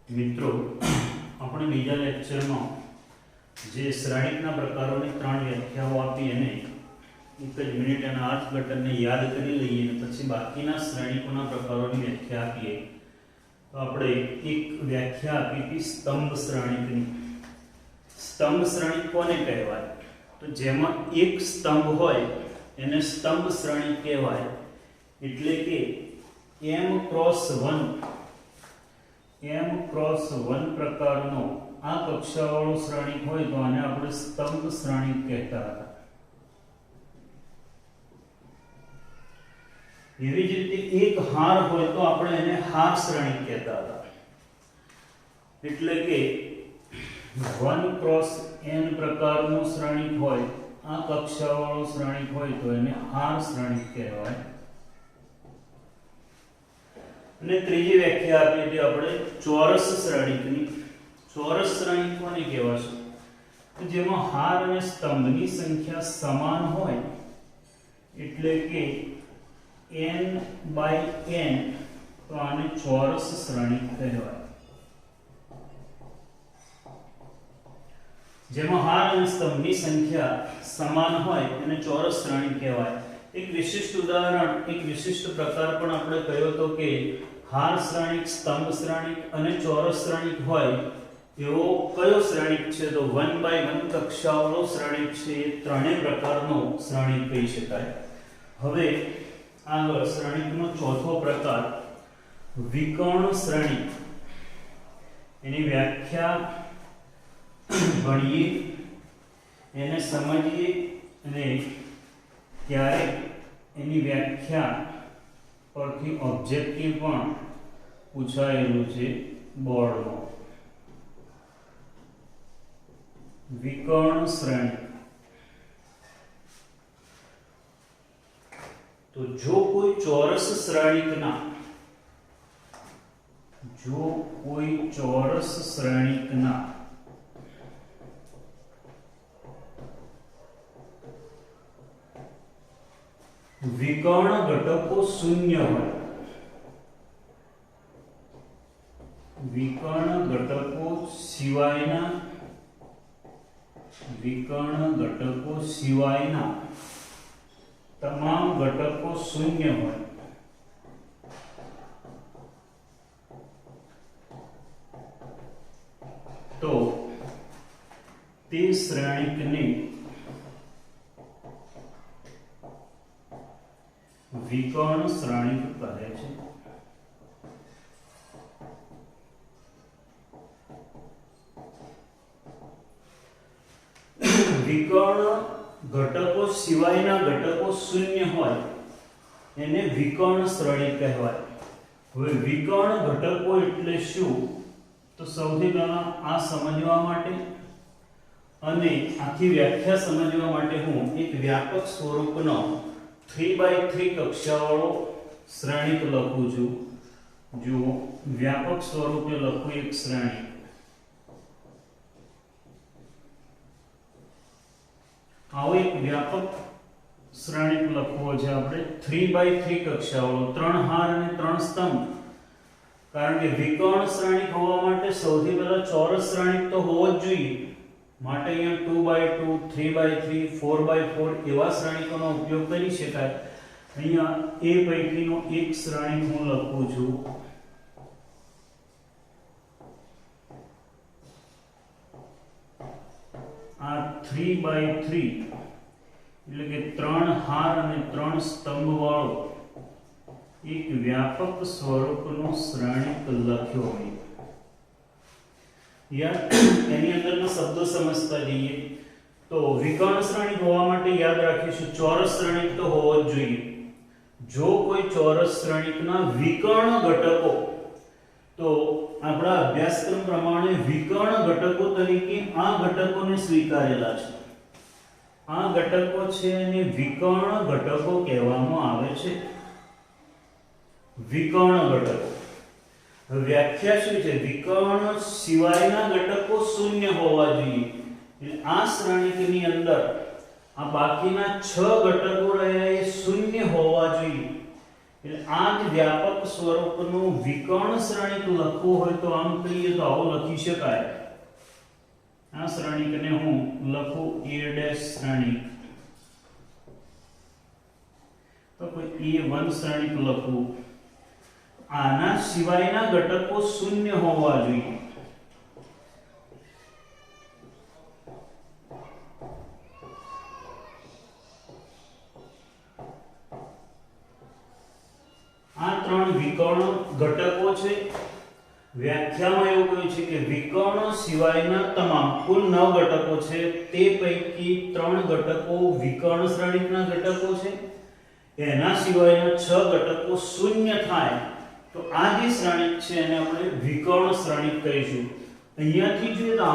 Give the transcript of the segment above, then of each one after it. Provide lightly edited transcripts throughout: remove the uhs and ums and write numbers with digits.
મિત્રો આપણે બીજા લેક્ચરમાં જે શ્રેણિકના પ્રકારોની 3 વ્યાખ્યાઓ આપી એને એક જ મિનિટ એના અર્થઘટનને યાદ કરી લઈએ અને પછી બાકીના શ્રેણિકોના પ્રકારોની વ્યાખ્યા આપીએ. તો આપણે એક વ્યાખ્યા આપી હતી સ્તંભ શ્રેણિકની. સ્તંભ શ્રેણિક કોને કહેવાય? તો જેમાં એક સ્તંભ હોય એને સ્તંભ શ્રેણિક કહેવાય. એટલે કે m×1 પ્રકારનો આ કક્ષાવાળો શ્રેણિક હોય તો આને આપણે સ્તંભ શ્રેણિક કહેતા હતા. એવી જ રીતે એક હાર હોય તો આપણે એને હાર શ્રેણિક કહેતા હતા. એટલે કે 1×n પ્રકારનો શ્રેણિક હોય, આ કક્ષાવાળો શ્રેણિક હોય તો એને હાર શ્રેણિક કહેવાય. અને ત્રીજી વ્યાખ્યા આપી હતી આપણે ચોરસ શ્રેણિકની. ચોરસ શ્રેણિક કોને કહેવાશે? તો જેમાં હાર અને સ્તંભની સંખ્યા સમાન હોય, એટલે કે n/n, તો આને ચોરસ શ્રેણિક કહેવાય. જેમાં હાર અને સ્તંભની સંખ્યા સમાન હોય એને ચોરસ શ્રેણિક કહેવાય. એક વિશિષ્ટ ઉદાહરણ, એક વિશિષ્ટ પ્રકાર પણ આપણે કહ્યો હતો કે હાર શ્રેણિક, સ્તંભ શ્રેણિક અને ચોરસ શ્રેણિક હોય એવો કયો શ્રેણિક છે? તો 1/1 કક્ષાવાળો શ્રેણિક છે. એ ત્રણેય પ્રકારનો શ્રેણિક કહી શકાય. હવે આગળ શ્રેણિકનો ચોથો પ્રકાર વિકર્ણ શ્રેણિક. એની વ્યાખ્યા ભણીએ, એને સમજીએ અને ક્યારેક એની વ્યાખ્યા પરથી ઓબ્જેક્ટિવ પણ પૂછાયેલું છે બોર્ડમાં. વિકર્ણ શ્રેણિક. તો જો કોઈ ચોરસ શ્રેણિકના વિકર્ણ ઘટકો શૂન્ય હોય, વિકર્ણ ઘટકો સિવાયના તમામ ઘટકો શૂન્ય હોય, તો તે શ્રેણિકને વિકર્ણ શ્રેણિક કહે છે. વિકર્ણ ઘટકો સિવાયના ઘટકો શૂન્ય હોય એને વિકર્ણ શ્રેણિક કહેવાય. હવે વિકર્ણ ઘટકો એટલે શું? તો સૌથી પહેલા આ સમજવા માટે અને આખી વ્યાખ્યા સમજવા માટે હું એક વ્યાપક સ્વરૂપનો 3x3 કક્ષાવાળો શ્રેણિક લખું છું. જો વ્યાપક સ્વરૂપે લખું એક શ્રેણિક. આવો એક વ્યાપક શ્રેણિક લખવો છે આપણે 3x3 કક્ષાવાળો, 3 હાર અને 3 સ્તંભ. કારણ કે વિકર્ણ શ્રેણિક હોવા માટે સૌથી પહેલા ચોરસ શ્રેણિક તો હોવો જ જોઈએ. માટે અહીંયા 2x2, 3x3, 4x4 એવા શ્રેણિકોનો ઉપયોગ કરી શકાય. અહીંયા એ પૈકીનો એક શ્રેણિક હું લખું છું. આ 3x3 એટલે કે 3 હાર અને 3 સ્તંભ વાળો એક વ્યાપક સ્વરૂપનો શ્રેણિક લખ્યો હોય. એની અંદરના શબ્દો સમજતા જઈએ તો વિકર્ણ શ્રેણિક હોવા માટે યાદ રાખીશું ચોરસ શ્રેણિક તો હોવો જ જોઈએ. જો કોઈ ચોરસ શ્રેણિકના વિકર્ણ ઘટકો, તો આપણા અભ્યાસક્રમ પ્રમાણે વિકર્ણ ઘટકો તરીકે આ ઘટકોને સ્વીકારેલા છે. આ ઘટકો છે એને વિકર્ણ ઘટકો કહેવામાં આવે છે. વિકર્ણ ઘટકો. વ્યાખ્યા શું છે? વિકર્ણ સિવાયના ઘટકો શૂન્ય હોવા જોઈએ. આ શ્રેણિકની અંદર આ બાકીના 6 ઘટકો રહ્યા એ શૂન્ય હોવા જોઈએ. એટલે આ જ વ્યાપક સ્વરૂપનું વિકર્ણ શ્રેણિક લખવું હોય તો આમ કહીએ તો આવું લખી શકાય. આ શ્રેણિકને હું લખું a' શ્રેણિક, તો કોઈ a1 શ્રેણિક લખું. આના સિવાયના ઘટકો શૂન્ય હોવા જોઈએ. આ ત્રણ વિકર્ણ ઘટકો છે. વ્યાખ્યામાં એવું કહ્યું છે કે વિકર્ણ સિવાયના તમામ કુલ 9 ઘટકો છે, તે પૈકી 3 ઘટકો વિકર્ણ શ્રેણિકના ઘટકો છે. એના સિવાયના 6 ઘટકો શૂન્ય થાય તો આ જે શ્રેણિક છે એને આપણે વિકર્ણ શ્રેણિક કહીશું. અહીંયાથી જોઈએ તો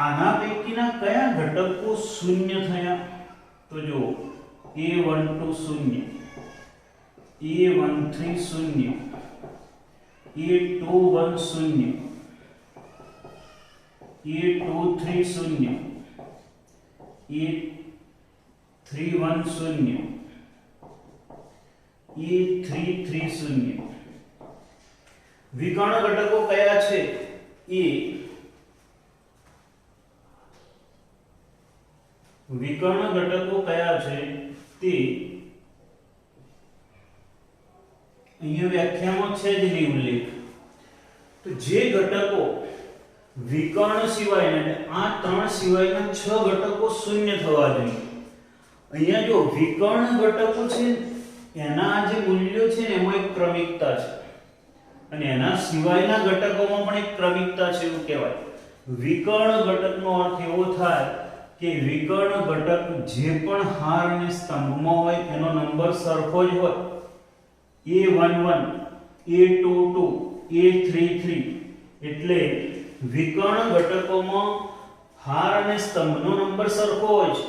આના પૈકીના કયા ઘટકો શૂન્ય થયા? તો જો a12 શૂન્ય, a13 શૂન્ય, a21 શૂન્ય, a23 શૂન્ય, a31 શૂન્ય, a33 શૂન્ય. વિકર્ણ ઘટકો કયા છે? વિકર્ણ ઘટકો કયા છે તે અહીંયા વ્યાખ્યામાં છે જ નહીં ઉલ્લેખ. તો જે ઘટકો વિકર્ણ સિવાયના આ ત્રણ સિવાયના 6 ઘટકો શૂન્ય થવા જોઈએ. અહીંયા જો વિકર્ણ ઘટકો છે એના જે મૂલ્યો છે એમાં એક ક્રમિકતા છે અને એના સિવાયના ઘટકોમાં પણ એક ક્રમિકતા છે એવું કહેવાય. વિકર્ણ ઘટકનો અર્થ એવો થાય કે વિકર્ણ ઘટક જે પણ હાર અને સ્તંભમાં હોય એનો નંબર સરખો જ હોય. a11 a22 a33 એટલે વિકર્ણ ઘટકોમાં હાર અને સ્તંભનો નંબર સરખો હોય છે.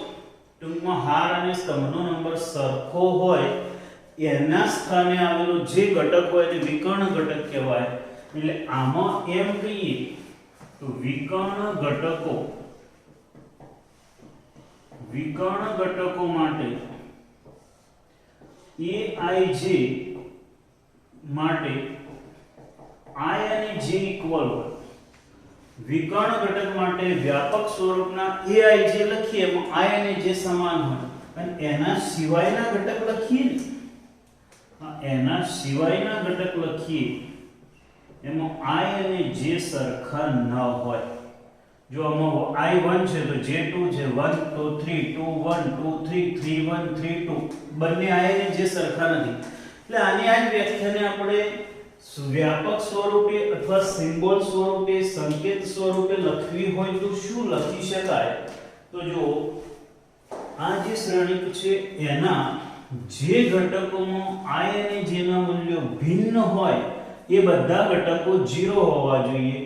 ટૂંકમાં હાર અને સ્તંભનો નંબર સરખો હોય એના સ્થાને આવેલો જે ઘટક હોય તે વિકર્ણ ઘટક કહેવાય. એટલે આમાં એમ કહીએ તો વિકર્ણ ઘટકો માટે aij માટે I અને j ઇક્વલ હોય. વિકર્ણ ઘટક માટે વ્યાપક સ્વરૂપના aij લખીએ એમાં I અને j સમાન હોય અને એના સિવાયના ઘટક લખીએ ને એના સિવાયના ઘટક લખીએ એમાં I અને j સરખા ન હોય. જો આમાં I1 છે તો J2 છે 1 તો 3 2 1 2 3 3 1 3 2 બંને I અને j સરખા નથી. એટલે આની આ જ વ્યાખ્યાને આપણે વ્યાપક સ્વરૂપે અથવા સિમ્બોલ સ્વરૂપે સંકેત સ્વરૂપે લખવી હોય તો શું લખી શકાય? તો જો આ જે શ્રેણિક છે એના જે ઘટકોમાં I અને j ના મૂલ્યો ભિન્ન હોય એ બધા ઘટકો 0 હોવા જોઈએ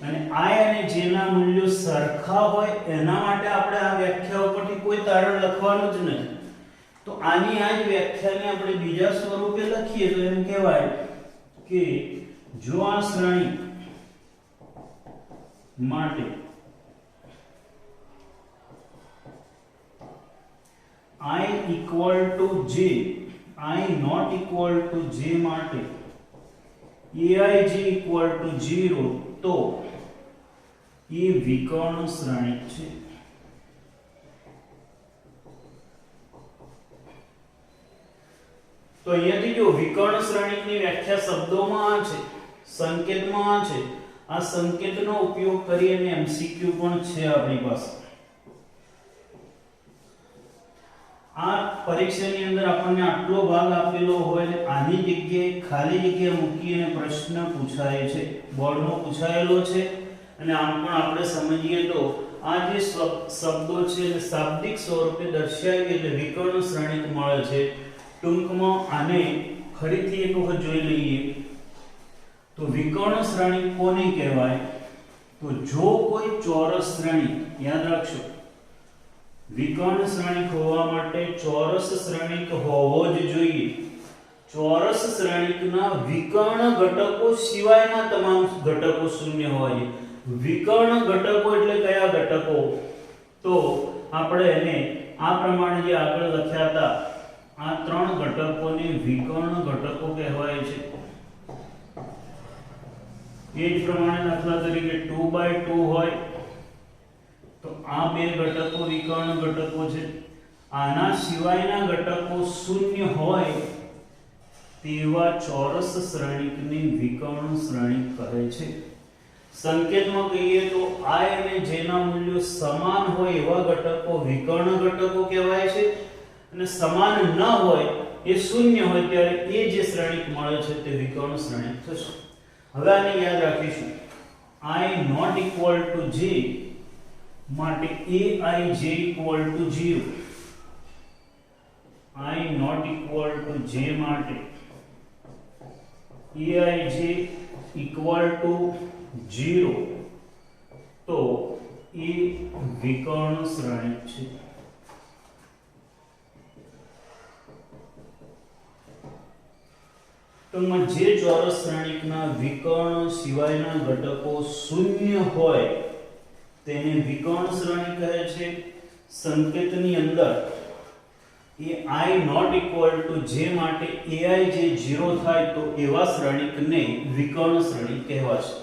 અને I અને j ના મૂલ્યો સરખા હોય એના માટે આપણે આ વ્યાખ્યા ઉપરથી કોઈ તારણ લખવાનું જ નથી. તો આની આ જ વ્યાખ્યાને આપણે બીજા સ્વરૂપે લખીએ તો એમ કહેવાય કે જો આ શ્રેણી માટે I equal to j, I not equal to j માટે aij equal to 0 તો એ વિકર્ણ શ્રેણિક છે. તો અહીંયાથી જો વિકર્ણ શ્રેણિકની વ્યાખ્યા શબ્દોમાં આ છે, સંકેતમાં આ છે. આ સંકેતનો ઉપયોગ કરી અને MCQ પણ છે આપણી પાસે. આ પરીક્ષાની અંદર આપણને આટલો ભાગ આપેલો હોય અને આની જગ્યાએ ખાલી જગ્યા મૂકીને પ્રશ્ન પૂછાય છે, બોર્ડમાં પૂછાયેલો છે. અને આમ પણ આપણે સમજીએ તો આ જે શબ્દો છે એ શાબ્દિક સ્વરૂપે દર્શાવીએ એટલે વિકર્ણ શ્રેણિક મળે છે. ટૂંકમાં આને ફરીથી એક વખત જોઈ લઈએ તો વિકર્ણ શ્રેણિક કોને કહેવાય? તો જો કોઈ ચોરસ શ્રેણિક, યાદ રાખશો વિકર્ણ શ્રેણિક હોવા માટે ચોરસ શ્રેણિક હોવો જ જોઈએ. ચોરસ શ્રેણિકના વિકર્ણ ઘટકો સિવાયના તમામ ઘટકો શૂન્ય હોવા જોઈએ. વિકર્ણ ઘટકો એટલે કયા ઘટકો? તો આપણે એને આ પ્રમાણે જે આગળ લખ્યા હતા આ ત્રણ ઘટકોને વિકર્ણ ઘટકો કહેવાય છે। એ જ પ્રમાણે દાખલા તરીકે 2/2 હોય તો આ બે ઘટકો વિકર્ણ ઘટકો છે। આના સિવાયના ઘટકો શૂન્ય હોય તેવા ચોરસ શ્રેણિકને વિકર્ણ શ્રેણિક કહે છે। સંકેતમાં કહીએ તો I અને J ના મૂલ્યો સમાન હોય એવા ઘટકો વિકર્ણ ઘટકો કહેવાય છે અને સમાન ન હોય એ શૂન્ય હોય ત્યારે એ જે શ્રેણિક મળે છે તે વિકર્ણ શ્રેણિક થશે। હવે આને યાદ રાખીશું I not equal to J માટે aij equal to 0 I not equal to J માટે aij equal to 0 તો એ વિકર્ણ શ્રેણિક છે। તો જે ચોરસ શ્રેણિકના વિકર્ણ સિવાયના ઘટકો શૂન્ય હોય તેને વિકર્ણ શ્રેણિક કહે છે। સંકેતની અંદર એ I not equal to J માટે ai જે 0 થાય તો એવા શ્રેણિકને વિકર્ણ શ્રેણિક કહેવાશે।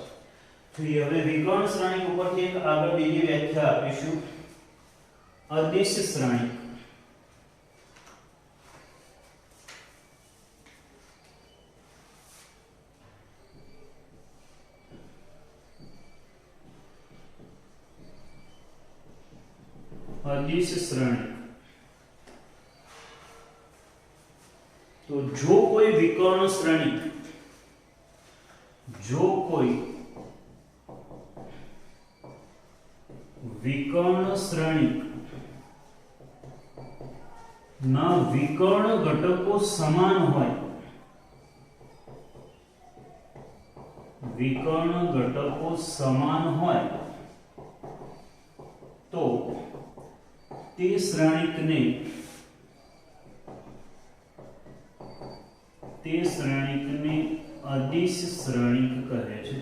તો હવે વિકર્ણ શ્રેણિક ઉપરથી એક આગળ બીજી વ્યાખ્યા આપીશું અદિશ શ્રેણિક। अदिश श्रेणिक तो जो कोई विकर्ण श्रेणिक ना विकर्ण घटको समान होय तो તે શ્રેણિકને અદિશ શ્રેણિક કહે છે।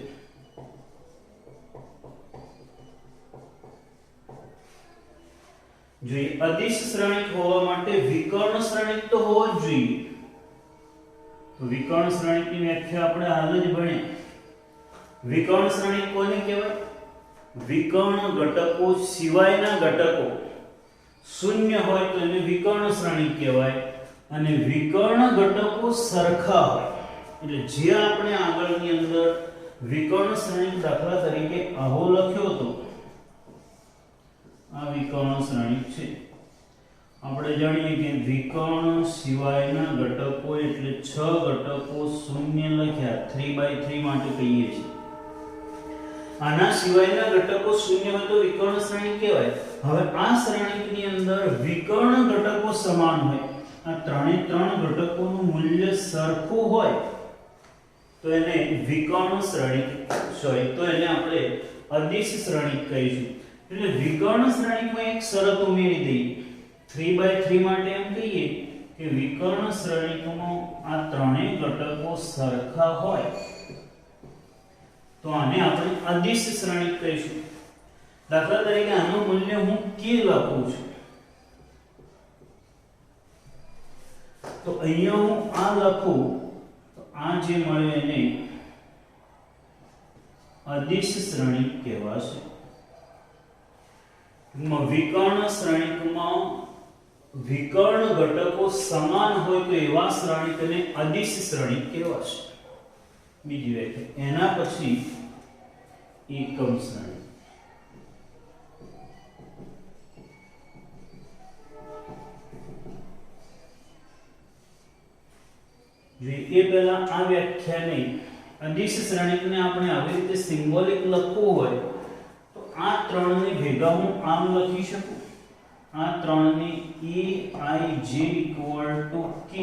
જો અદિશ શ્રેણિક હોવા માટે વિકર્ણ શ્રેણિક તો હોવો જ જોઈએ। તો વિકર્ણ શ્રેણિકની વ્યાખ્યા આપણે હાલ જ ભણ્યા। વિકર્ણ શ્રેણિક કોને કહેવાય? વિકર્ણ ઘટકો સિવાયના ઘટકો शून्य હોય તો એને વિકર્ણ શ્રેણિક કહેવાય અને વિકર્ણ ઘટકો સરખા હોય એટલે જે આપણે આગળની અંદર વિકર્ણ શ્રેણિક દાખલા તરીકે આવો લખ્યો હતો આ વિકર્ણ શ્રેણિક છે। આપણે જાણીએ કે વિકર્ણ સિવાયના ઘટકો એટલે 6 ઘટકો શૂન્ય લખ્યા 3/3 માટે કહીએ છીએ। આના સિવાયના ઘટકો શૂન્ય હોય તો વિકર્ણ શ્રેણિક કહેવાય। હવે આ શ્રેણિકની અંદર વિકર્ણ ઘટકો સમાન હોય આ ત્રણે ત્રણ ઘટકોનું મૂલ્ય સરખું હોય તો એને વિકર્ણ શ્રેણિક તો એને આપણે અદિશ શ્રેણિક કહીશું। એટલે વિકર્ણ શ્રેણિકમાં એક શરત ઉમેરી દઈએ 3/3 માટે એમ કહીએ કે વિકર્ણ શ્રેણિકમાં આ ત્રણેય ઘટકો સરખા હોય તો આને આપણે અદિશ શ્રેણિક કહીશું। દાખલા તરીકે આનું મૂલ્ય હું k લખું છું તો અહીંયા હું આ લખું તો આ જે મળે એને અદિશ શ્રેણિક કહેવાશે। વિકર્ણ શ્રેણિકમાં વિકર્ણ ઘટકો સમાન હોય તો એવા શ્રેણિકને અદિશ શ્રેણિક કહેવાશે। બીજી વ્યાખ્યા એના પછી એકમ શ્રેણિક। જો એ પહેલા આ વ્યાખ્યાને અદિશ શ્રેણિકને આપણે આવી રીતે સિમ્બોલિક લખવું હોય તો આ ત્રણને ભેગા હું આમ લખી શકું આ ત્રણને aij equal to k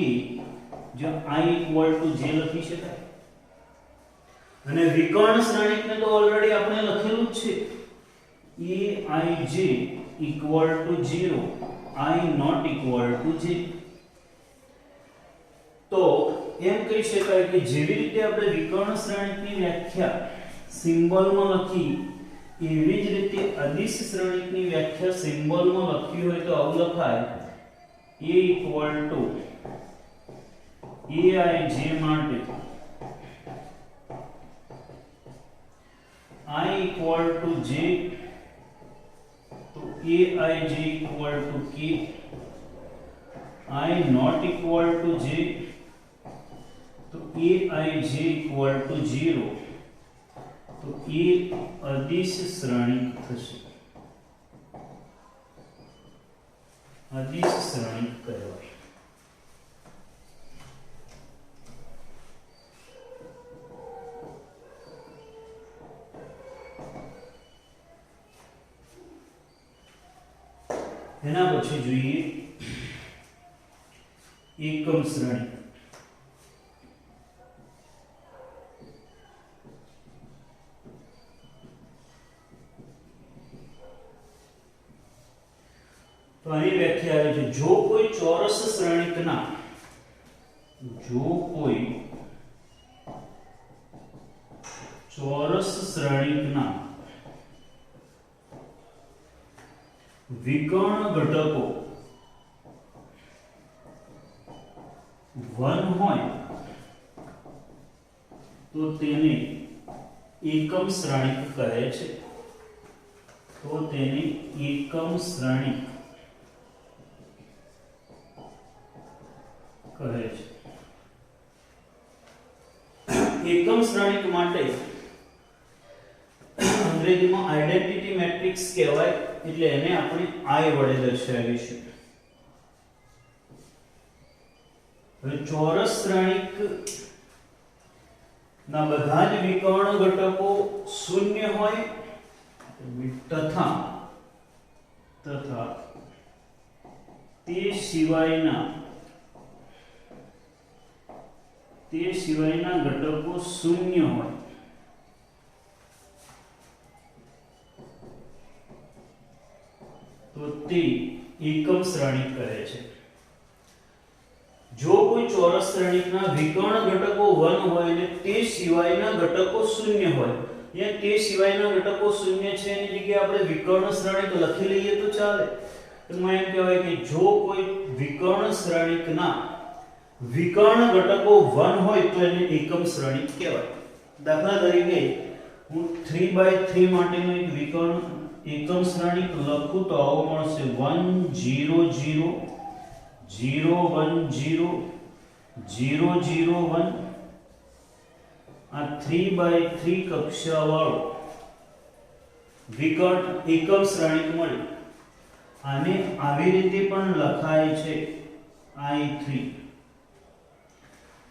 જો I equal to j લખી શકાય અને વિકર્ણ શ્રેણિકને તો ઓલરેડી આપણે લખેલું જ છે aij equal to 0 I not equal to j। તો એમ કહી શકાય કે જેવી રીતે આપણે વિકર્ણ શ્રેણિકની વ્યાખ્યા સિમ્બોલમાં લખી એવી જ રીતે અદિશ શ્રેણિકની વ્યાખ્યા સિમ્બોલમાં લખી હોય તો આવું લખાય a equal to aij માટે I equal to j, तो aij equal to k, I not equal to j, तो aij equal to 0, तो એ અદિશ શ્રેણિક થશે, અદિશ શ્રેણિક કહેવાય. એના પછી જોઈએ એકમ શ્રેણી. તો આની વ્યાખ્યા આવે છે, જો કોઈ ચોરસ શ્રેણિકના, જો કોઈ ચોરસ શ્રેણિકના વિકર્ણ ઘટકો 1 હોય તો તેને એકમ શ્રેણિક કહે છે, તો તેને એકમ શ્રેણિક કહે છે. એકમ શ્રેણિક માટે અંગ્રેજીમાં આઇડેન્ટિટી મેટ્રિક્સ કહેવાય, એટલે એને આપણે I વડે દર્શાવીશું. હવે ચોરસ શ્રેણિક ના બધા જ વિકર્ણ ઘટકો શૂન્ય હોય તથા તે સિવાયના ઘટકો શૂન્ય હોય તો તે એકમ શ્રેણિક કહે છે. જો કોઈ ચોરસ શ્રેણિકના વિકર્ણ ઘટકો 1 હોય અને તે સિવાયના ઘટકો શૂન્ય હોય, યા તે સિવાયના ઘટકો શૂન્ય છે એની જગ્યાએ આપણે વિકર્ણ શ્રેણિક લખી લઈએ તો ચાલે. એમાં એમ કહેવાય કે જો કોઈ વિકર્ણ શ્રેણિકના વિકર્ણ ઘટકો 1 હોય તો એને એકમ શ્રેણિક કહેવાય. દાખલા તરીકે હું 3/3 માટેનો એક વિકર્ણ એકમ શ્રેણિક લખું તો આવો મળશે 1 0 0 0 1 0 0 0 1. આ 3/3 કક્ષા વાળો વિકર્ણ એકમ શ્રેણિક મળે. આને આવી રીતે પણ લખાય છે I3.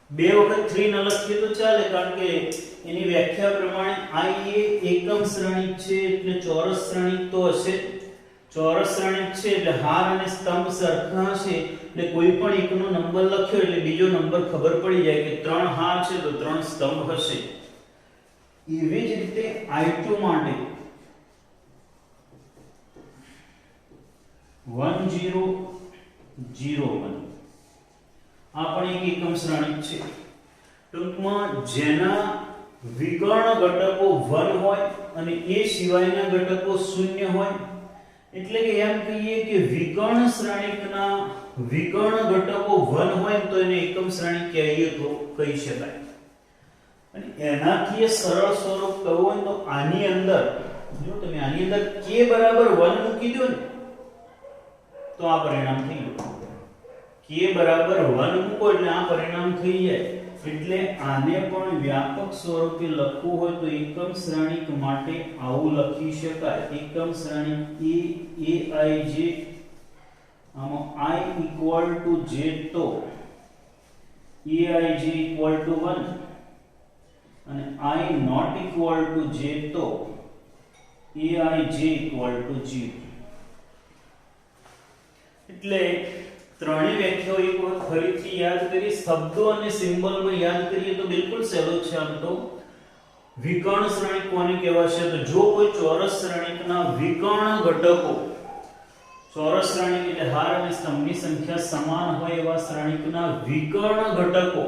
બે વખત 3 ન લખીએ તો ચાલે, કારણ કે એની વ્યાખ્યા પ્રમાણે I એ એકમ શ્રેણિક છે એટલે ચોરસ શ્રેણિક તો હશે. ચોરસ શ્રેણિક છે એટલે હાર અને સ્તંભ સરખા હશે, એટલે કોઈ પણ એકનો નંબર લખ્યો એટલે બીજો નંબર ખબર પડી જાય કે 3 હાર છે તો 3 સ્તંભ હશે. એવી જ રીતે I2 માટે 1 0 0 1 આ પણ એક એકમ શ્રેણિક છે. ટૂંકમાં જેના વિકર્ણ ઘટકો 1 હોય અને એ સિવાયના ઘટકો શૂન્ય હોય, એટલે કે એમ કહીએ કે વિકર્ણ શ્રેણિકના વિકર્ણ ઘટકો 1 હોય તો એને એકમ શ્રેણિક કહીએ તો કહી શકાય. અને એનાથી સરળ સ્વરૂપ કરવું હોય તો આની અંદર જો તમે આની અંદર k બરાબર 1 મૂકી દો ને તો આ પરિણામ થઈ ગયું. k બરાબર 1 મૂકો એટલે આ પરિણામ થઈ જાય. એટલે આને પણ વ્યાપક સ્વરૂપે લખવું હોય તો એકમ શ્રેણિક માટે આવું લખી શકાય. એકમ શ્રેણિક aij આમાં I equal to j તો aij equal to 1 અને I not equal to j તો aij equal to 0. એટલે ત્રણેય વ્યાખ્યાઓ એક વખત ફરીથી યાદ કરી, શબ્દો અને સિમ્બોલમાં યાદ કરીએ તો બિલકુલ સહેલો છે. આમ તો વિકર્ણ શ્રેણિક કોને કહેવાશે? તો જો કોઈ ચોરસ શ્રેણિકના વિકર્ણ ઘટકો, ચોરસ શ્રેણિક એટલે હાર અને સ્તંભની સંખ્યા સમાન હોય એવા શ્રેણિકના વિકર્ણ ઘટકો,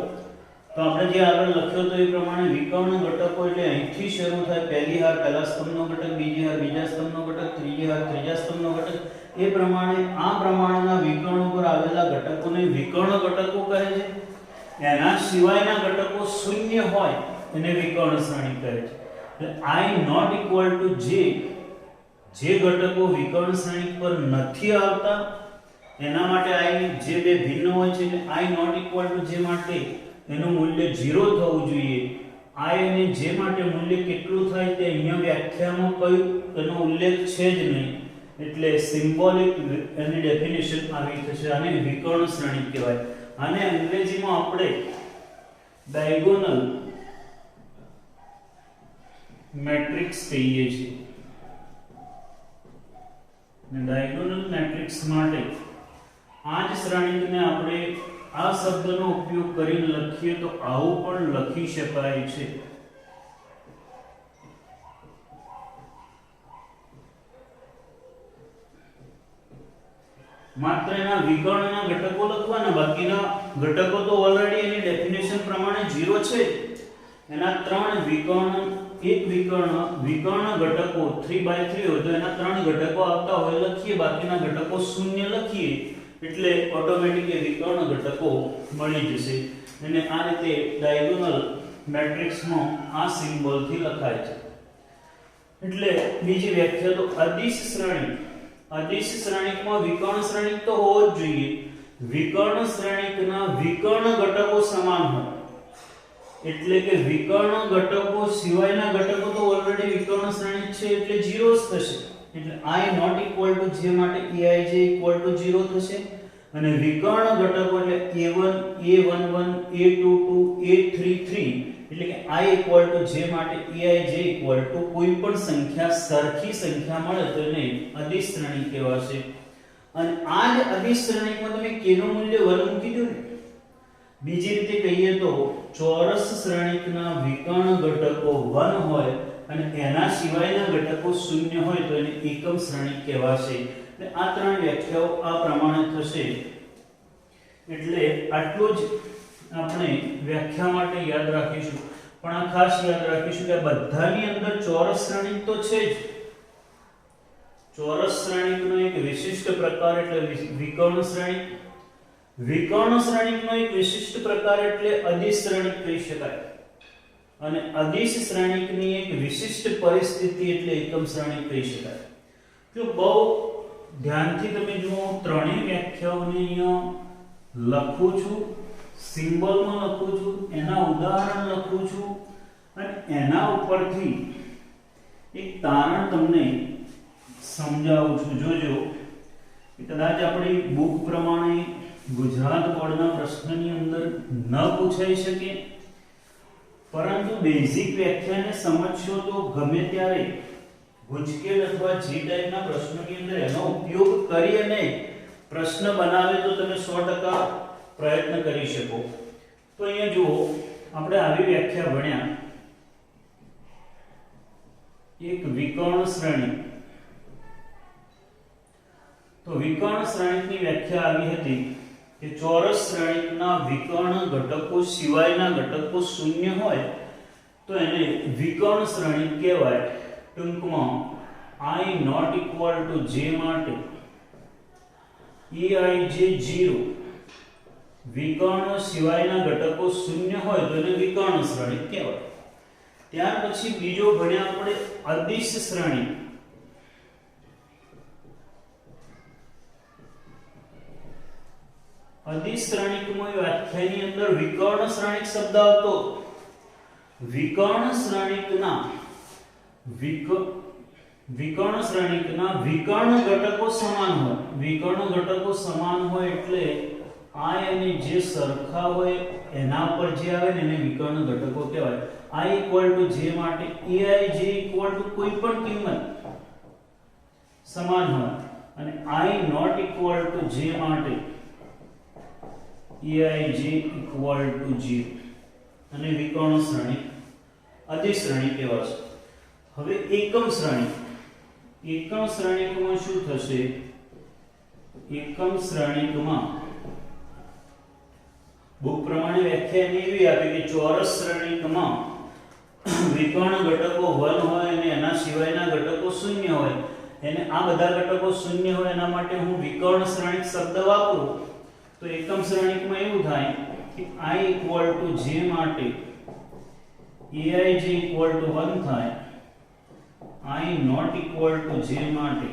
તો આપણે જે આગળ લખ્યો તો એ પ્રમાણે વિકર્ણ ઘટકો એટલે અહીંથી શરૂ થાય. પહેલી હાર પહેલા સ્તંભનો ઘટક, બીજી હાર બીજા સ્તંભનો ઘટક, ત્રીજી હાર ત્રીજા સ્તંભનો ઘટક, એ પ્રમાણે આ પ્રમાણના વિકર્ણ ઉપર આવેલા ઘટકોને વિકર્ણ ઘટકો કહે છે. એના સિવાયના ઘટકો શૂન્ય હોય એને વિકર્ણ શ્રેણી કહે છે. એટલે i નોટ ઇક્વલ ટુ જે ઘટકો વિકર્ણ શ્રેણી પર નથી આવતા એના માટે i જે બે ભિન્ન હોય છે એટલે i નોટ ઇક્વલ ટુ જે માટે એનું મૂલ્ય 0 થવું જોઈએ. i અને j માટે મૂલ્ય કેટલું થાય તે અહીંયા વ્યાખ્યામાં કયું એનો ઉલ્લેખ છે જ નહીં, એટલે સિમ્બોલિક એની ડેફિનેશન આવી થશે. આને વિકર્ણ શ્રેણી કહેવાય. આને અંગ્રેજીમાં આપણે ડાયગોનલ મેટ્રિક્સ કહીએ છીએ. ડાયગોનલ મેટ્રિક્સ માટે આ જ શ્રેણીને આપણે આ શબ્દનો ઉપયોગ કરીને લખીએ તો આવું પણ લખી શકાય છે. માત્ર એના વિકર્ણના ઘટકો લખવાના, બાકીના ઘટકો તો ઓલરેડી એની ડેફિનેશન પ્રમાણે 0 છે. એના ત્રણ વિકર્ણ વિકર્ણ ઘટકો 3/3 હોય તો એના ત્રણ ઘટકો આવતા હોય લખીએ, બાકીના ઘટકો શૂન્ય લખીએ એટલે ઓટોમેટિક એ વિકર્ણ ઘટકો મળી જશે. અને આ રીતે ડાયગોનલ મેટ્રિક્સમાં આ સિમ્બોલથી લખાય છે. એટલે બીજી વ્યાખ્યા તો અદિશ શ્રેણી. અદિશ શ્રેણીકમાં વિકર્ણ શ્રેણીક તો હોવો જ જોઈએ. વિકર્ણ શ્રેણીકના વિકર્ણ ઘટકો સમાન હોય એટલે કે વિકર્ણ ઘટકો સિવાયના ઘટકો તો ઓલરેડી વિકર્ણ શ્રેણીક છે એટલે 0 જ થશે. એટલે i not equal to j માટે aij ઇક્વલ ટુ 0 થશે. અને વિકર્ણ ઘટકો એટલે a1 a11 a22 a33 એટલે કે i ઇક્વલ ટુ j માટે aij ઇક્વલ ટુ કોઈ પણ સંખ્યા સરખી સંખ્યા મળે તો એને અદિશ શ્રેણી કહેવાશે. અને આ જ અદિશ શ્રેણીમાં તમે k નું મૂલ્ય 1 મૂકી દો ને. બીજી રીતે કહીએ તો ચોરસ શ્રેણીકના વિકર્ણ ઘટકો 1 હોય અને એના સિવાયના ઘટકો શૂન્ય હોય તો એને એકમ શ્રેણી કહેવાશે. એટલે આ ત્રણ વ્યાખ્યાઓ આ પ્રમાણે થશે. એટલે આટલું જ આપણે વ્યાખ્યા માટે યાદ રાખીશું. પણ આ ખાસ યાદ રાખીશું કે બધાની અંદર ચોરસ શ્રેણીક તો છે જ. ચોરસ શ્રેણીકનો એક વિશિષ્ટ પ્રકાર એટલે વિકર્ણ શ્રેણીક. વિકર્ણ શ્રેણીકનો એક વિશિષ્ટ પ્રકાર એટલે અદિશ શ્રેણીક કહી શકાય. અને અદિશ શ્રેણીકની એક વિશિષ્ટ પરિસ્થિતિ એટલે એકમ શ્રેણીક કહી શકાય. જો બહુ ધ્યાનથી તમે જુઓ, ત્રણેય વ્યાખ્યાઓને અહીંયા લખું છું, સિમ્બોલમાં લખું છું, એના ઉદાહરણ લખું છું અને એના ઉપરથી એક તારણ તમને સમજાવું છું. જોજો કદાચ આપણી બુક પ્રમાણે ગુજરાત બોર્ડના પ્રશ્નની અંદર ન પૂછાઈ શકે, પરંતુ બેઝિક વ્યાખ્યાને સમજશો તો ગમે ત્યારે ગુજકેટ અથવા જી ટાઈપના પ્રશ્નોની અંદર એનો ઉપયોગ કરી અને પ્રશ્ન બનાવે તો તમે 100% પ્રયત્ન કરી શકો. તો અહીંયા જુઓ, આપણે આવી વ્યાખ્યા ભણ્યા. એક વિકર્ણ શ્રેણી. તો વિકર્ણ શ્રેણીની વ્યાખ્યા આવી હતી કે ચોરસ શ્રેણીકના વિકર્ણ ઘટકો સિવાયના ઘટકો શૂન્ય હોય તો એને વિકર્ણ શ્રેણી કહેવાય. ટૂંકમાં i not equal to j માટે aij 0 વિકર્ણ સિવાયના ઘટકો શૂન્ય હોય તો એને વિકર્ણ શ્રેણી કહેવાય. ત્યાર પછી બીજો ભણ્યા આપણે અદિશ શ્રેણી. અદિશ શ્રેણીકમાં વ્યાખ્યાની અંદર વિકર્ણ શ્રેણીક શબ્દ આવતો. વિકર્ણ શ્રેણીકના વિકર્ણ શ્રેણીકના વિકર્ણ ઘટકો સમાન હોય. વિકર્ણ ઘટકો સમાન હોય એટલે i અને j સરખા હોય એના પર જે આવે ને એને વિકર્ણ ઘટકો કહેવાય. i ઇક્વલ ટુ j માટે aij ઇક્વલ ટુ કોઈ પણ કિંમત સમાન હોય અને i not equal to j માટે aij ઇક્વલ ટુ 0 અને વિકર્ણ શ્રેણી અદિશ શ્રેણી કહેવાશે. હવે એકમ શ્રેણી. એકમ શ્રેણીકમાં શું થશે? એકમ શ્રેણીકમાં બુક પ્રમાણે વ્યાખ્યા એવી આપી કે ચોરસ શ્રેણીકમાં વિકર્ણ ઘટકો 1 હોય અને એના સિવાયના ઘટકો શૂન્ય હોય. એને આ બધા ઘટકો શૂન્ય હોય એના માટે હું વિકર્ણ શ્રેણીક શબ્દ વાપરું તો એકમ શ્રેણીકમાં એવું થાય કે I equal to j માટે aij equal to 1 થાય, I not equal to j માટે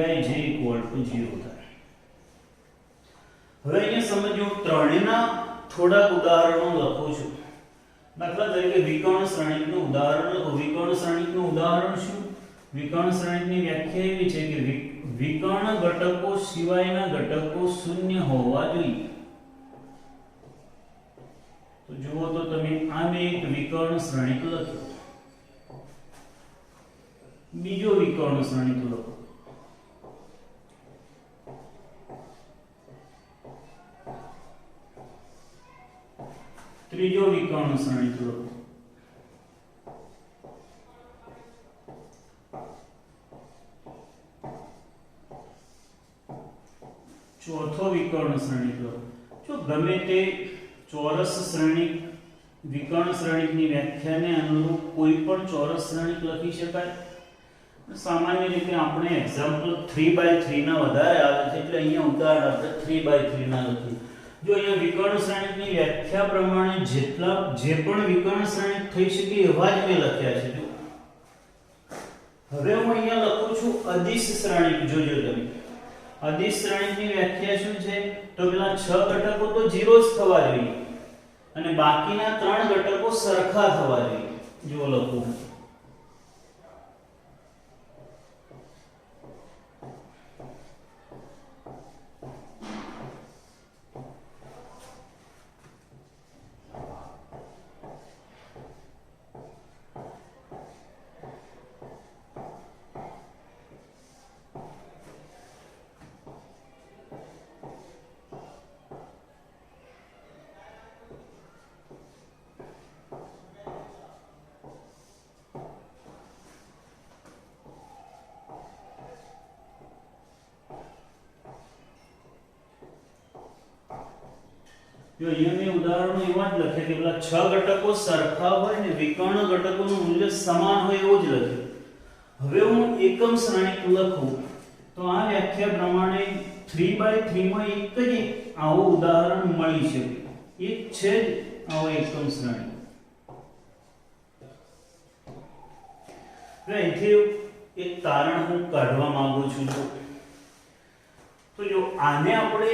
aij equal to 0 થાય. હવે અહીંયા સમજો ત્રણેયના થોડાક ઉદાહરણો લખું છું. દાખલા તરીકે વિકર્ણ શ્રેણિકનું ઉદાહરણ લખો. વિકર્ણ શ્રેણિકનું ઉદાહરણ શું? વિકર્ણ શ્રેણિકની વ્યાખ્યા એવી છે કે વિકર્ણ ઘટકો સિવાયના ઘટકો શૂન્ય હોવા જોઈએ. તો જુઓ તો તમે આ મેં એક વિકર્ણ શ્રેણિક લખ્યો. બીજો વિકર્ણ શ્રેણિક લખો. ત્રીજો વિકર્ણ શ્રેણિક લખો. ચોથો વિકર્ણ શ્રેણિક લખો. જો ગમે તે ચોરસ શ્રેણિક વિકર્ણ શ્રેણિકની વ્યાખ્યાને અનુરૂપ કોઈ પણ ચોરસ શ્રેણિક લખી શકાય. સામાન્ય રીતે આપણે એક્ઝામ્પલ 3/3 ના વધારે આવે છે એટલે અહીંયા ઉદાહરણ આપણે 3/3 ના લખીએ. જો અહીંયા વિકર્ણ શ્રેણિકની વ્યાખ્યા પ્રમાણે જે પણ વિકર્ણ શ્રેણિક થઈ શકે એવા જ મેં લખ્યા છે. જો હવે હું અહીંયા લખું છું અદિશ શ્રેણિક. જોજો તમે અદિશ શ્રેણિકની વ્યાખ્યા શું છે? તો પેલા 6 ઘટકો તો 0 જ થવા જોઈએ અને બાકીના 3 ઘટકો સરખા થવા જોઈએ. જો લખું જો અહીંયા મેં ઉદાહરણો એવા જ લખે કે પેલા 6 ઘટકો સરખા હોય ને વિકર્ણ ઘટકોનું મૂલ્ય સમાન હોય એવું જ લખે. હવે હું એકમ શ્રેણિક લખું તો આ વ્યાખ્યા પ્રમાણે 3/3 માં એક જ આવું ઉદાહરણ મળી શકે. એક છે જ આવો એકમ શ્રેણિક. હવે અહીંથી એક તારણ હું કાઢવા માંગુ છું. તો જો આને આપણે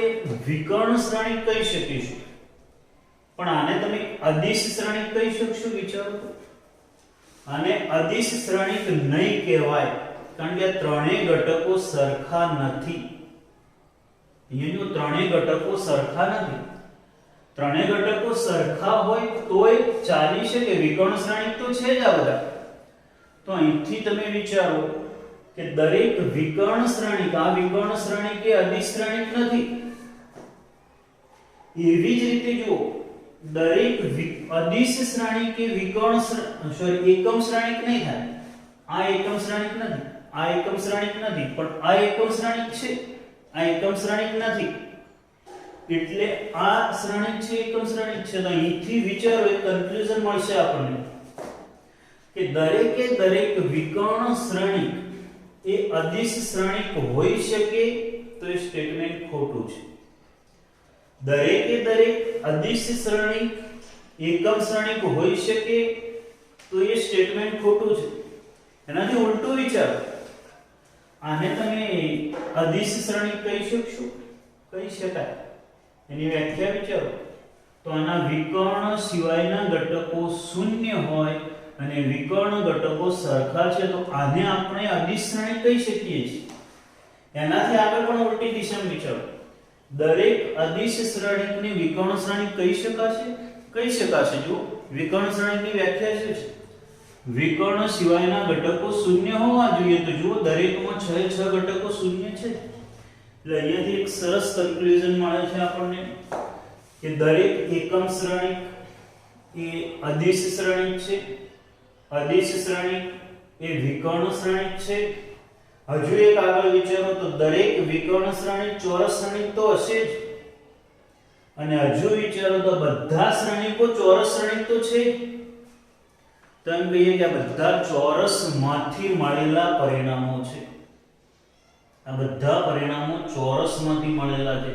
વિકર્ણ શ્રેણિક કહી શકીશું પણ આને તમે અદિશ શ્રેણિક કહી શકશો? વિચારો તો. આને અદિશ શ્રેણિક નહીં કહેવાય કારણ કે આ ત્રણેય ઘટકો સરખા નથી. અહીંયા જો ત્રણેય ઘટકો સરખા નથી. ત્રણેય ઘટકો સરખા હોય તોય ચાલી શકે. વિકર્ણ શ્રેણિક તો છે જ આ બધા. તો અહીંથી તમે વિચારો કે દરેક વિકર્ણ શ્રેણિક, આ વિકર્ણ શ્રેણિક એ અદિશ શ્રેણિક નથી. એવી જ રીતે જો દરેક અદિશ શ્રેણિક એ વિકર્ણ એકમ શ્રેણિક નહીં થાય. આ એકમ શ્રેણિક નથી, આ એકમ શ્રેણિક નથી, પણ આ એકમ શ્રેણિક છે, આ એકમ શ્રેણિક નથી. એટલે આ શ્રેણિક છે, એકમ શ્રેણિક છે. તો અહીંથી વિચારો એક કન્ક્લુઝન મળશે આપણને કે દરેકે દરેક વિકર્ણ શ્રેણિક એ અદિશ શ્રેણિક હોઈ શકે તો એ સ્ટેટમેન્ટ ખોટું છે. દરેકે દરેક અદિશ શ્રેણિક એકમ શ્રેણિક હોઈ શકે તો એ સ્ટેટમેન્ટ ખોટું છે. એનાથી ઉલટું વિચારો. આને તમે અદિશ શ્રેણિક કહી શકશો? કહી શકાય. એની વ્યાખ્યા વિચારો તો આના વિકર્ણ સિવાયના ઘટકો શૂન્ય હોય અને વિકર્ણ ઘટકો સરખા છે તો આને આપણે અદિશ શ્રેણિક કહી શકીએ છીએ. એનાથી આગળ પણ ઉલટી દિશામાં વિચારો. દરેક અદિશ શ્રેણિકને વિકર્ણ શ્રેણિક કહી શકાશે? કહી શકાશે. જો વિકર્ણ શ્રેણિકની વ્યાખ્યા શું છે? વિકર્ણ સિવાયના ઘટકો શૂન્ય હોવા જોઈએ. તો જુઓ દરેકમાં 6 ઘટકો શૂન્ય છે. એટલે અહીંયાથી એક સરસ કન્ક્લુઝન મળે છે આપણને કે દરેક એકમ શ્રેણિક એ અદિશ શ્રેણિક છે. અદિશ શ્રેણિક એ વિકર્ણ શ્રેણિક છે. હજુ એક આગળ વિચારો તો દરેક વિકર્ણ શ્રેણિક ચોરસ શ્રેણિક તો હશે જ. અને હજુ વિચારો તો બધા શ્રેણિકો ચોરસ શ્રેણિક તો છે. તો એમ કહીએ કે આ બધા ચોરસમાંથી મળેલા પરિણામો છે. આ બધા પરિણામો ચોરસમાંથી મળેલા છે.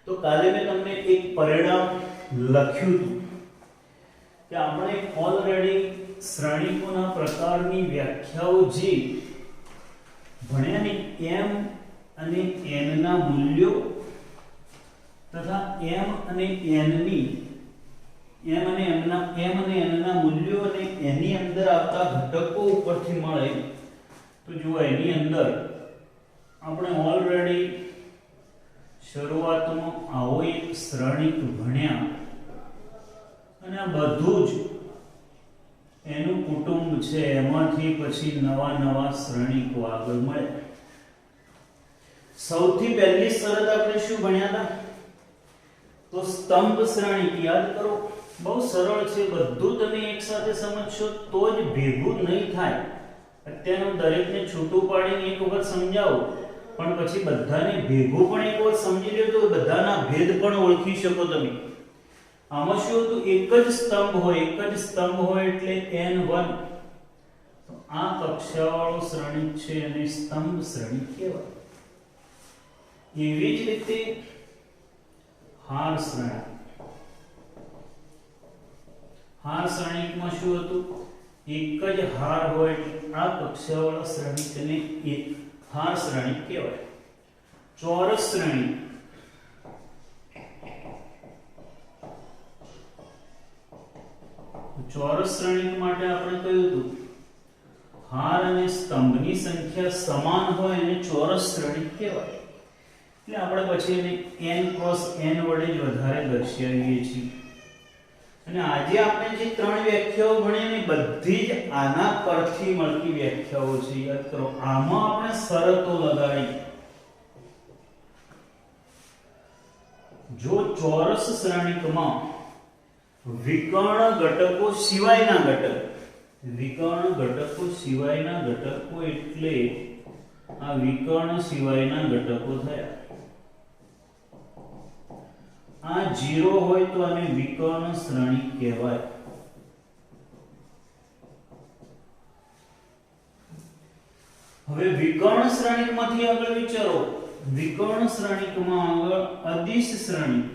તો તો કાલે મેં તમને એક પરિણામ લખ્યું હતું કે આપણે ઓલરેડી શ્રેણિકોના પ્રકારની વ્યાખ્યાઓ જે ભણ્યા ને m અને n ના મૂલ્યો તથા m અને n ના મૂલ્યો અને એની અંદર આવતા ઘટકો ઉપરથી મળે તો જો એની અંદર આપણે ઓલરેડી શરૂઆતમાં આવો એક શ્રેણિક ભણ્યા અને આ બધું જ એનું કુટુંબ છે એમાંથી પછી નવા શ્રેણિકો આગળ મળે સૌથી પહેલી શરત આપણે શું ભણ્યા હતા તો સ્તંભ શ્રેણિક યાદ કરો બહુ સરળ છે બધું તમે એકસાથે સમજશો તો જ ભેગું નહીં થાય અત્યારનું દરેકને છૂટું પાડીને એક વખત સમજાવો પણ પછી બધાને ભેગું પણ એક વખત સમજી લો તો બધાના ભેદ પણ ઓળખી શકો તમે આમાં શું હતું એક જ સ્તંભ હોય એટલે n1 તો આ કક્ષાવાળો શ્રેણિક છે અને સ્તંભ શ્રેણિક કહેવાય એવી જ રીતે હાર શ્રેણિકમાં શું હતું એક જ હાર હોય આ કક્ષાવાળા શ્રેણિકને એક હાર શ્રેણિક કહેવાય ચોરસ શ્રેણિક માટે આપણે કહ્યું હતું હાર અને સ્તંભની સંખ્યા સમાન હોય અને ચોરસ શ્રેણિક કહેવાય એટલે આપણે પછી એને n ક્રોસ n વડે જ વધારે દર્શાવીએ છીએ અને આજે આપણે જે ત્રણ વ્યાખ્યાઓ ભણી ને બધી જ આના પરથી મળતી વ્યાખ્યાઓ છે યાદ કરો આમાં આપણે શરતો લગાડી જો ચોરસ શ્રેણિકમાં વિકર્ણ ઘટકો સિવાયના ઘટકો એટલે આ વિકર્ણ સિવાયના ઘટકો થયા આ 0 હોય તો આને વિકર્ણ શ્રેણિક કહેવાય હવે વિકર્ણ શ્રેણિકમાંથી આગળ વિચારો વિકર્ણ શ્રેણિકમાં આગળ અદિશ શ્રેણિક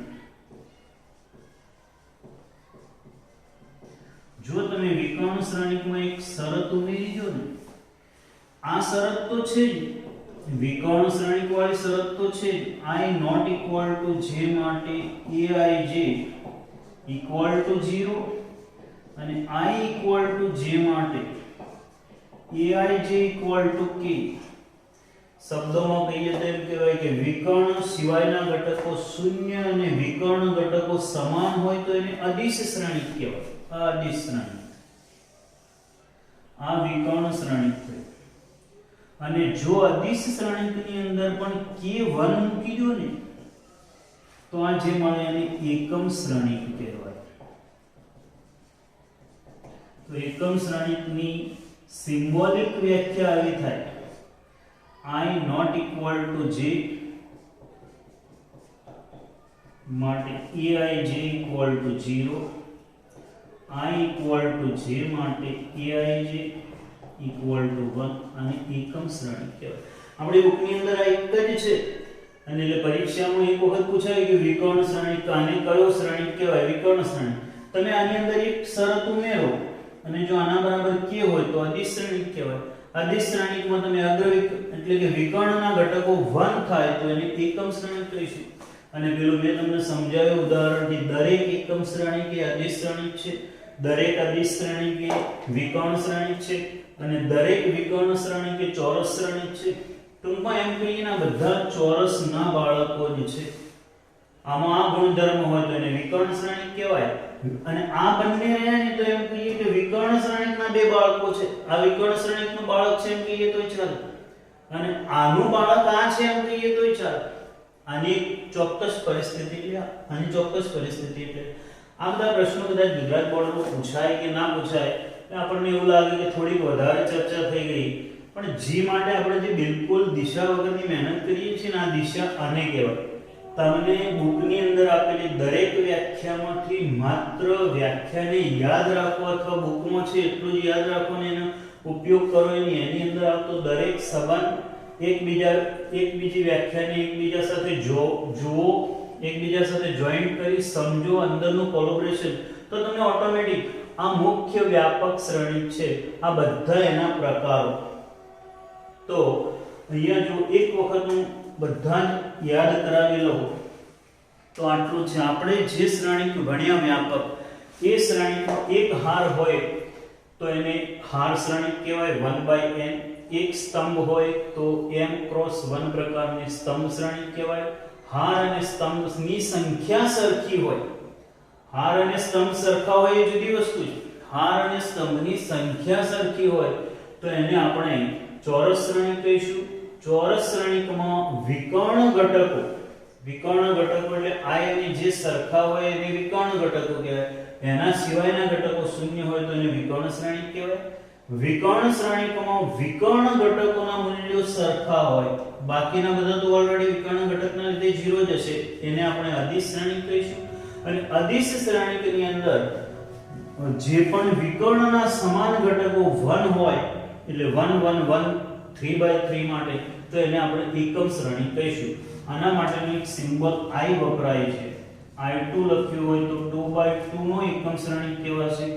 જો તમે વિકર્ણ શ્રેણિકમાં એક શરત ઉમેરી દો ને આ શરત તો છે જ વિકર્ણ શ્રેણિક વાળી શરત તો છે જ i not equal to j માટે aij equal to 0 અને i equal to j માટે aij equal to k શબ્દોમાં કહીએ તો એમ કહેવાય કે વિકર્ણ સિવાયના ઘટકો શૂન્ય અને વિકર્ણ ઘટકો સમાન હોય તો એને અદિશ શ્રેણિક કહેવાય અદિશ શ્રેણિક આ વિકર્ણ શ્રેણિક છે અને જો અદિશ શ્રેણિકની અંદર પણ k1 મૂકી દો ને તો આ જે મળે એને એકમ શ્રેણિક કહેવાય તો એકમ શ્રેણિકની સિમ્બોલિક વ્યાખ્યા આવી થાય i not equal to j માટે aij equal to 0 i equal to j માટે aij equal to 1 અને એકમ શ્રેણિક કહેવાય આપણી બુકની અંદર આ એક જ છે અને એટલે પરીક્ષામાં એક વખત પૂછાય કે વિકર્ણ શ્રેણિક આને કયો શ્રેણિક કહેવાય વિકર્ણ શ્રેણિક તમે આની અંદર એક શરત ઉમેરો અને જો આના બરાબર k હોય તો અદિશ શ્રેણિક કહેવાય અદિશ શ્રેણિકમાં તમે અગ્રવિક એટલે કે વિકર્ણના ઘટકો 1 થાય તો એને એકમ શ્રેણિક કહીશું અને પેલું મેં તમને સમજાવ્યું ઉદાહરણથી દરેક એકમ શ્રેણિક એ અદિશ શ્રેણિક છે દરેક અદિશ શ્રેણિક એ વિકર્ણ શ્રેણિક છે અને દરેક વિકર્ણ શ્રેણિક એ ચોરસ શ્રેણિક છે ટૂંકમાં એમ કહીએ ને બધા ચોરસના બાળકો જ છે આમાં આ ગુણધર્મ હોય તો એને વિકર્ણ શ્રેણિક કહેવાય અને આ બંને રહ્યા ને તો એમ કહીએ કે વિકર્ણ શ્રેણિકના બે બાળકો છે આ વિકર્ણ શ્રેણિકનું બાળક છે એમ કહીએ તોય ચાલે અને આનું બાળક આ છે એમ કહીએ તોય ચાલે આની ચોક્કસ પરિસ્થિતિ એટલે આની ચોક્કસ પરિસ્થિતિ એટલે આ બધા પ્રશ્નો કદાચ ગુજરાત બોર્ડમાં પૂછાય કે ના પૂછાય આપણને એવું લાગે કે થોડીક વધારે ચર્ચા થઈ ગઈ પણ જી માટે આપણે જે બિલકુલ દિશા વગરની મહેનત કરીએ છીએ ને આ દિશા આને કહેવાય તમને બુકની અંદર આપેલી દરેક વ્યાખ્યામાંથી માત્ર વ્યાખ્યાને યાદ રાખો અથવા બુકમાં છે એટલું જ યાદ રાખો ને એનો ઉપયોગ કરો એની અંદર આવતો દરેક સંબંધ એકબીજી વ્યાખ્યાને એકબીજા સાથે જુઓ એકબીજા સાથે જોઈન્ટ કરી સમજો અંદરનું કોલેબોરેશન, તો તમને ઓટોમેટિક આ મુખ્ય વ્યાપક શ્રેણિક છે, આ બધા એના પ્રકારો. તો અહીંયા જો એક વખત હું બધા જ યાદ કરાવી લઉં તો આટલું છે. આપણે જે શ્રેણિક ભણ્યા વ્યાપક, એ શ્રેણિકનો એક હાર હોય તો એને હાર શ્રેણિક કહેવાય 1/n. એક સ્તંભ હોય તો m ક્રોસ 1 પ્રકારની સ્તંભ શ્રેણિક કહેવાય. હાર અને સ્તંભની સંખ્યા સરખી હોય, હાર અને સ્તંભ સરખા હોય એ જુદી વસ્તુ છે. હાર અને સ્તંભની સંખ્યા સરખી હોય તો એને આપણે ચોરસ શ્રેણિક કહીશું. ચોરસ શ્રેણિકમાં વિકર્ણ ઘટકો, વિકર્ણ ઘટકો એટલે I અને જે સરખા હોય એને વિકર્ણ ઘટકો કહેવાય. એના સિવાયના ઘટકો શૂન્ય હોય તો એને વિકર્ણ શ્રેણિક કહેવાય. વિકર્ણ શ્રેણિકમાં વિકર્ણ ઘટકોના મૂલ્યો સરખા હોય, બાકીના બધા તો ઓલરેડી વિકર્ણ ઘટકના લીધે 0 જ હશે, એને આપણે અદિશ શ્રેણિક કહીશું. અને અદિશ શ્રેણિકની અંદર જે પણ વિકર્ણના સમાન ઘટકો 1 હોય એટલે 1 1 1 3/3 માટે, તો એને આપણે એકમ શ્રેણિક કહીશું. આના માટેનો એક સિમ્બોલ I વપરાય છે. I2 લખ્યું હોય તો 2/2 નો એકમ શ્રેણિક કહેવાશે.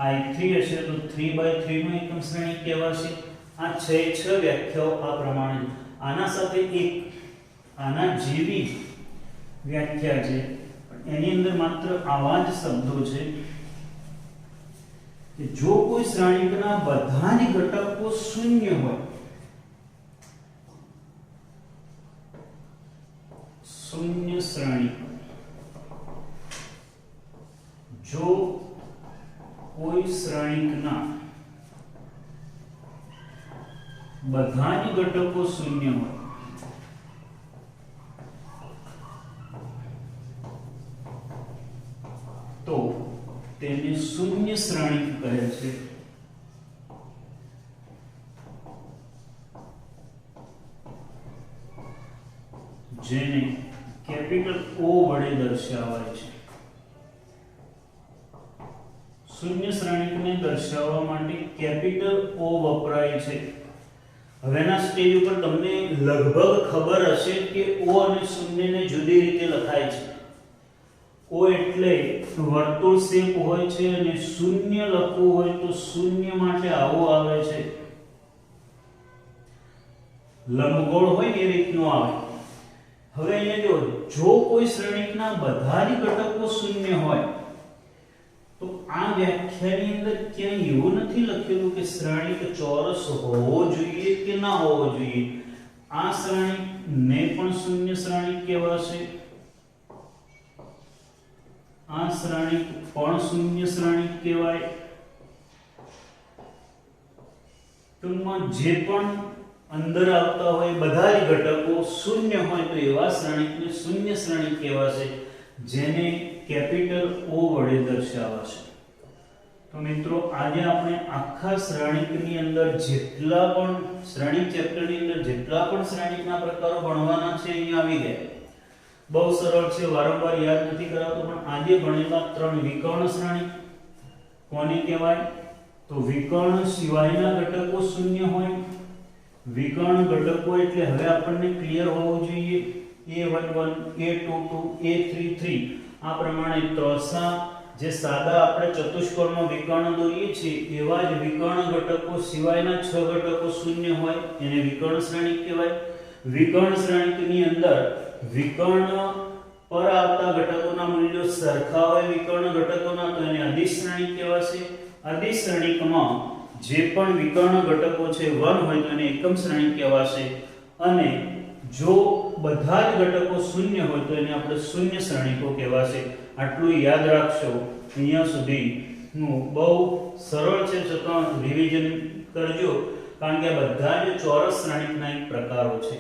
I3 હશે તો 3/3 નો એકમ શ્રેણિક કહેવાશે. આ 6 વ્યાખ્યાઓ આ પ્રમાણે. આના સાથે એક આના જેવી વ્યાખ્યા છે, એની અંદર માત્ર આવા જ શબ્દો છે કે જો કોઈ શ્રેણિકના બધા જ ઘટકો શૂન્ય હોય, શૂન્ય શ્રેણિક, જો કોઈ શ્રેણિકના બધા જ ઘટકો શૂન્ય હોય તો તેને શૂન્ય શ્રેણિક કહે છે. જેને કેપિટલ O વડે દર્શાવાય છે. શૂન્ય શ્રેણિકને દર્શાવવા માટે કેપિટલ O વપરાય છે. હવેના સ્ટેજ ઉપર તમને લગભગ ખબર હશે કે O અને શૂન્યને જુદી રીતે લખાય છે. O એટલે વર્તુળ શેપ હોય છે અને શૂન્ય લખવું હોય તો શૂન્ય માટે આવું આવે છે, લંબગોળ હોય એ રીતનું આવે. હવે અહીંયા જો કોઈ શ્રેણિકના બધા જ ઘટકો શૂન્ય હોય તો આ વ્યાખ્યાની અંદર ક્યાંય એવું નથી લખેલું કે શ્રેણિક ચોરસ હોવો જોઈએ કે ના હોવો જોઈએ. આ શ્રેણિકને પણ શૂન્ય શ્રેણિક કહેવાશે, આ શ્રેણિક પણ શૂન્ય શ્રેણિક કહેવાય. ટૂંકમાં જે પણ અંદર આવતા હોય બધા જ ઘટકો શૂન્ય હોય તો એવા શ્રેણિકને શૂન્ય શ્રેણિક કહેવાશે, જેને કેપિટલ O વડે દર્શાવાશે. તો મિત્રો આજે આપણે આખા શ્રેણિકની અંદર જેટલા પણ શ્રેણિક ચેપ્ટરની અંદર જેટલા પણ શ્રેણિકના પ્રકારો ભણવાના છે અહીંયા આવી ગયા. બહુ સરળ છે, વારંવાર યાદ નથી કરાવતો, પણ આજે ભણેલા 3 વિકર્ણ શ્રેણિક કોને કહેવાય? તો વિકર્ણ સિવાયના ઘટકો શૂન્ય હોય. વિકર્ણ ઘટકો એટલે હવે આપણને ક્લિયર હોવું જોઈએ. A11 A22 A33 આ પ્રમાણે ત્રસા જે સાદા આપણે ચતુષ્કોણમાં વિકર્ણ દોરીએ છીએ એવા જ વિકર્ણ ઘટકો સિવાયના 6 ઘટકો શૂન્ય હોય એને વિકર્ણ શ્રેણિક કહેવાય. વિકર્ણ શ્રેણિકની અંદર વિકર્ણ પર આવતા ઘટકોના મૂલ્યો સરખા હોય વિકર્ણ ઘટકોના તો એને અદિશ શ્રેણિક કહેવાશે. અદિશ શ્રેણિકમાં જે પણ વિકર્ણ ઘટકો છે 1 હોય તો એને એકમ શ્રેણિક કહેવાશે. અને જો બધા જ ઘટકો શૂન્ય હોય તો એને આપણે શૂન્ય શ્રેણિકો કહેવાશે. આટલું યાદ રાખશો. અહીંયા સુધીનું બહુ સરળ છે, છતાં રિવિઝન કરજો, કારણ કે આ બધા જ ચોરસ શ્રેણિકના એક પ્રકારો છે.